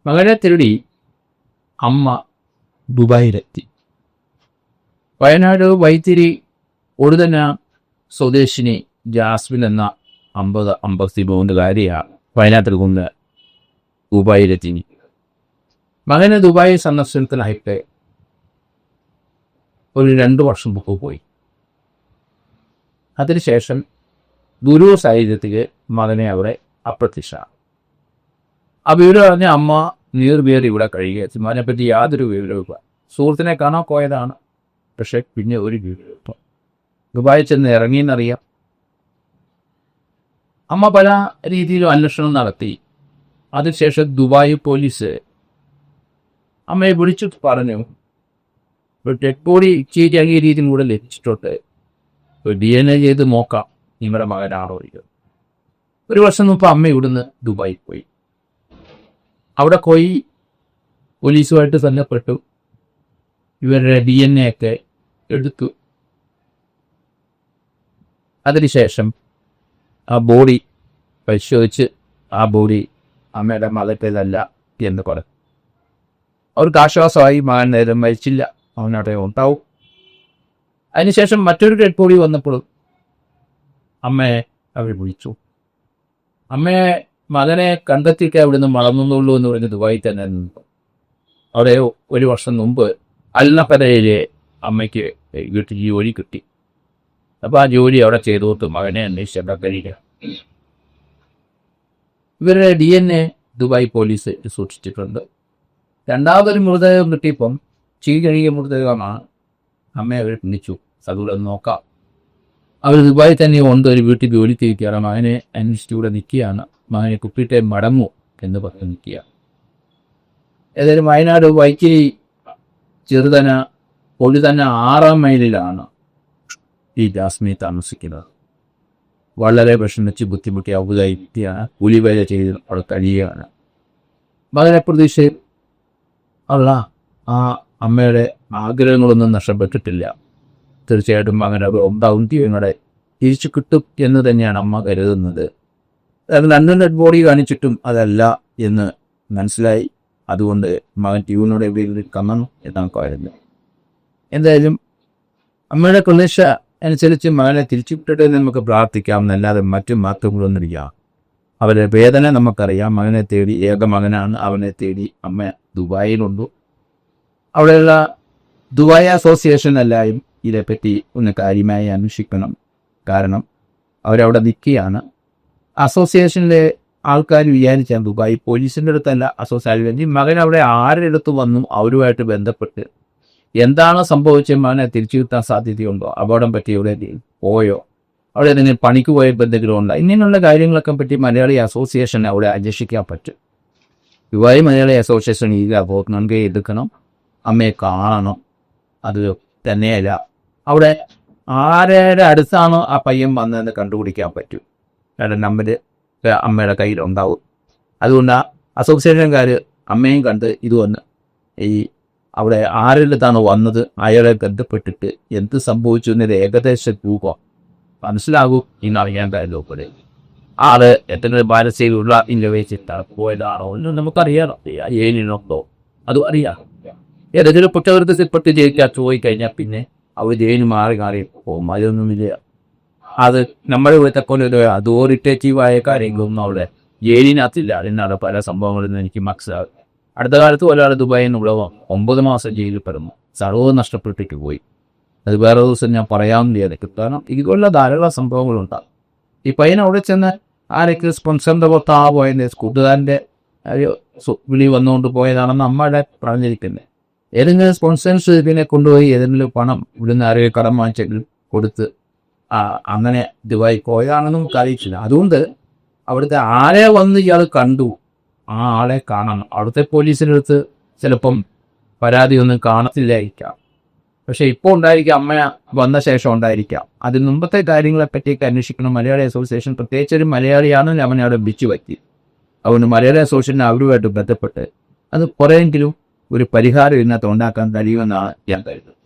മകനെ തേടി അമ്മ ദുബായിലെത്തി. വയനാട് വൈത്തിരി ഒടുതന സ്വദേശിനി ജാസ്മിൻ എന്ന 53-കാരിയാണ് വയനാട്ടിൽ കൊണ്ട് ദുബായിലെത്തി. മകന് ദുബായ് സന്ദർശനത്തിനായിട്ട് ഒരു 2 വർഷം മുമ്പ് പോയി. അതിനുശേഷം ദുരൂഹ സാഹചര്യത്തിൽ മകനെ അവിടെ അപ്രത്യക്ഷമാണ്. ആ വിവരം പറഞ്ഞ അമ്മ നീർവേറി ഇവിടെ കഴിയുക. മകനെപ്പറ്റി യാതൊരു വിവരവുമില്ല. സുഹൃത്തിനെ കാണാൻ പോയതാണ്, പക്ഷെ പിന്നെ ഒരു വിവരം. ദുബായിൽ ചെന്ന് ഇറങ്ങിയെന്നറിയാം. അമ്മ പല രീതിയിലും അന്വേഷണം നടത്തി. അതിനുശേഷം ദുബായ് പോലീസ് അമ്മയെ വിളിച്ചിട്ട് പറഞ്ഞു, ഡെഡ് ബോഡി ഈ രീതിയിൽ കൂടെ ലഭിച്ചിട്ടുണ്ട്, DNA ചെയ്ത് നോക്കാം നിങ്ങളുടെ മകനാണോ ഇത്. 1 വർഷം മുമ്പ് അമ്മ ഇവിടുന്ന് ദുബായിൽ പോയി. അവിടെ പോയി പോലീസുമായിട്ട് ബന്ധപ്പെട്ടു. ഇവരുടെ DNA ഒക്കെ എടുത്തു. അതിനുശേഷം ആ ബോഡി പരിശോധിച്ച് ആ ബോഡി അമ്മയുടെ മകൻ്റേതല്ല എന്ന് പറഞ്ഞു. അവർക്ക് ആശ്വാസമായി. മകൻ നേരം മരിച്ചില്ല, അവനവിടെ ഉണ്ടാവും. അതിനുശേഷം മറ്റൊരു ഡെഡ് ബോഡി വന്നപ്പോഴും അമ്മയെ അവർ വിളിച്ചു. അമ്മയെ മകനെ കണ്ടെത്തിക്കാൻ ഇവിടുന്ന് വളർന്നുള്ളൂ എന്ന് പറഞ്ഞ് ദുബായിൽ തന്നെ നിന്നു. അവിടെ 1 വർഷം മുമ്പ് അൽനഫരയിലെ അമ്മയ്ക്ക് വീട്ടിൽ ജോലി കിട്ടി. അപ്പോൾ ആ ജോലി അവിടെ ചെയ്തോട്ട് മകനെ അന്വേഷിച്ച് കഴിയുക. ഇവരുടെ DNA ദുബായ് പോലീസ് സൂക്ഷിച്ചിട്ടുണ്ട്. രണ്ടാമതൊരു മൃതദേഹം കിട്ടിയപ്പം കഴിയ മൃതദേഹമാണ്. അമ്മയെ അവർ പിടിച്ചു. അതുകൂടെ നോക്കാം. അവർ ദുബായിൽ തന്നെ ഉണ്ട്, ഒരു വീട്ടിൽ ജോലി തിരിക്കുകയാണ്. മകനെ അന്വേഷിച്ചുകൂടെ നിൽക്കുകയാണ്. മകനെ കുപ്പിയിട്ടേ മടങ്ങൂ എന്ന് പറഞ്ഞ് നിൽക്കുക. ഏതായാലും വയനാട് വൈത്തിരി ചെറുതന ഒടുതന 6-ാം മൈലിലാണ് ഈ ജാസ്മി താമസിക്കുന്നത്. വളരെ വിഷമിച്ച് ബുദ്ധിമുട്ടി ഔദായിട്ടാണ് കൂലിവേല ചെയ്ത് അവിടെ കഴിയുകയാണ്. മകനെ പ്രതീക്ഷയിൽ ഉള്ള ആ അമ്മയുടെ ആഗ്രഹങ്ങളൊന്നും നഷ്ടപ്പെട്ടിട്ടില്ല. തീർച്ചയായിട്ടും മകനെ ഉണ്ടാവും, ദൈവങ്ങളെ തിരിച്ചു കിട്ടും എന്ന് തന്നെയാണ് അമ്മ കരുതുന്നത്. അതായത് 2 ഡെഡ് ബോഡി കാണിച്ചിട്ടും അതല്ല എന്ന് മനസ്സിലായി. അതുകൊണ്ട് മകൻ ട്യൂനോടെ വീട്ടിൽ കമ്മണം എന്നാണ് കരുതുന്നത്. എന്തായാലും അമ്മയുടെ പ്രതീക്ഷ അനുസരിച്ച് മകനെ തിരിച്ചു വിട്ടിട്ട് നമുക്ക് പ്രാർത്ഥിക്കാം എന്നല്ലാതെ മറ്റു മാറ്റങ്ങളൊന്നുമില്ല. അവരുടെ വേദന നമുക്കറിയാം. മകനെ തേടി, ഏക മകനാണ്, അവനെ തേടി അമ്മ ദുബായിലുണ്ട്. അവിടെയുള്ള ദുബായ് അസോസിയേഷൻ എല്ലാവരും ഇതേപ്പറ്റി ഒന്ന് കാര്യമായി അന്വേഷിക്കണം. കാരണം അവരവിടെ നിൽക്കുകയാണ്. അസോസിയേഷനിലെ ആൾക്കാർ വിചാരിച്ചാൽ ദുബായ് പോലീസിൻ്റെ അടുത്തല്ല അസോസിയേഷൻ, ഈ മകൻ അവിടെ ആരുടെ അടുത്ത് വന്നു അവരുമായിട്ട് ബന്ധപ്പെട്ട് എന്താണ് സംഭവിച്ചത്, മകനെ തിരിച്ചു കിട്ടാൻ സാധ്യതയുണ്ടോ, അപകടം പറ്റി എവിടെ പോയോ, അവിടെ എന്തെങ്കിലും പണിക്ക് പോയപ്പോൾ എന്തെങ്കിലും ഉണ്ടോ, ഇങ്ങനെയുള്ള കാര്യങ്ങളൊക്കെ പറ്റി മലയാളി അസോസിയേഷൻ അവിടെ അന്വേഷിക്കാൻ പറ്റും. ദുബായ് മലയാളി അസോസിയേഷൻ ഈ മുൻകൈ എടുക്കണം. അമ്മയെ കാണണം. അത് തന്നെയല്ല, അവിടെ ആരുടെ അടുത്താണോ ആ പയ്യൻ വന്നതെന്ന് കണ്ടുപിടിക്കാൻ പറ്റും. കാരണം നമ്പർ അമ്മയുടെ കയ്യിലുണ്ടാവും. അതുകൊണ്ട് അസോസിയേഷൻകാർ അമ്മയും കണ്ട് ഇത് വന്ന് ഈ അവിടെ ആരിടത്താണോ വന്നത് അയാളെ ബന്ധപ്പെട്ടിട്ട് എന്ത് സംഭവിച്ചു എന്നത് ഏകദേശ രൂപം മനസ്സിലാകും എന്നറിയാൻ കാര്യമില്ല. ആള് എത്ര ബാലസയിലുള്ള ഇന്നോവേച്ചിട്ടാണ് പോയതാണോ എന്ന് നമുക്കറിയാം. ഏനിനുണ്ടോ അതും അറിയാം. ഏതെങ്കിലും കുറ്റകൃത്യത്തിൽപ്പെട്ട് ജയിക്കാൻ പോയി കഴിഞ്ഞാൽ പിന്നെ അവർ ജയിലിന് മാറി പോകും. അതൊന്നുമില്ല. അത് നമ്മുടെ ഇവിടുത്തെ പോലെ ഒരു അതോറിറ്റേറ്റീവായ കാര്യങ്ങളൊന്നും അവിടെ ജയിലിനകത്തില്ല. അതിനാണ് പല സംഭവങ്ങളൊന്നും എനിക്ക് മനസ്സിലാകും. അടുത്ത കാലത്ത് ഒരാൾ ദുബായിൽ നിന്നുള്ള 9 മാസം ജയിലിൽ പെടുന്നു. സർവ്വം നഷ്ടപ്പെട്ടിട്ട് പോയി. അത് വേറെ ദിവസം ഞാൻ പറയാവുന്നതായിരിക്കും. കാരണം ഇതുപോലുള്ള ധാരാളം സംഭവങ്ങളുണ്ടാകും. ഈ പയ്യൻ അവിടെ ചെന്ന് ആരൊക്കെ സ്പോൺസറിൻ്റെ പുറത്താ പോയത്, കൂട്ടുകാരൻ്റെ വിളി വന്നുകൊണ്ട് പോയതാണെന്ന് അമ്മയുടെ പറഞ്ഞിരിക്കുന്നത്. ഏതെങ്കിലും സ്പോൺസേഴ്സിനെ കൊണ്ടുപോയി ഏതെങ്കിലും പണം ഇവിടുന്ന് ആരെങ്കിലും കടം വാങ്ങിച്ചെങ്കിലും കൊടുത്ത് അങ്ങനെ ദുബായി പോയതാണെന്ന് നമുക്ക് അറിയിച്ചില്ല. അതുകൊണ്ട് അവിടുത്തെ ആരെ വന്ന് ഇയാൾ കണ്ടു ആ ആളെ കാണണം. അവിടുത്തെ പോലീസിൻ്റെ അടുത്ത് ചിലപ്പം പരാതിയൊന്നും കാണത്തില്ലായിരിക്കാം. പക്ഷെ ഇപ്പോൾ ഉണ്ടായിരിക്കാം, അമ്മ വന്ന ശേഷം ഉണ്ടായിരിക്കാം. അതിന് മുമ്പത്തെ കാര്യങ്ങളെ പറ്റിയൊക്കെ അന്വേഷിക്കണം. മലയാളി അസോസിയേഷൻ പ്രത്യേകിച്ച് ഒരു മലയാളിയാണെന്ന് അവനെ അവിടെ ബിച്ചു പറ്റി. അതുകൊണ്ട് മലയാളി അസോസിയേഷൻ അവരുമായിട്ട് ബന്ധപ്പെട്ട് അത് കുറേയെങ്കിലും ഒരു പരിഹാരം ഇതിനകത്ത് ഉണ്ടാക്കാൻ കഴിയുമെന്നാണ് ഞാൻ കരുതുന്നത്.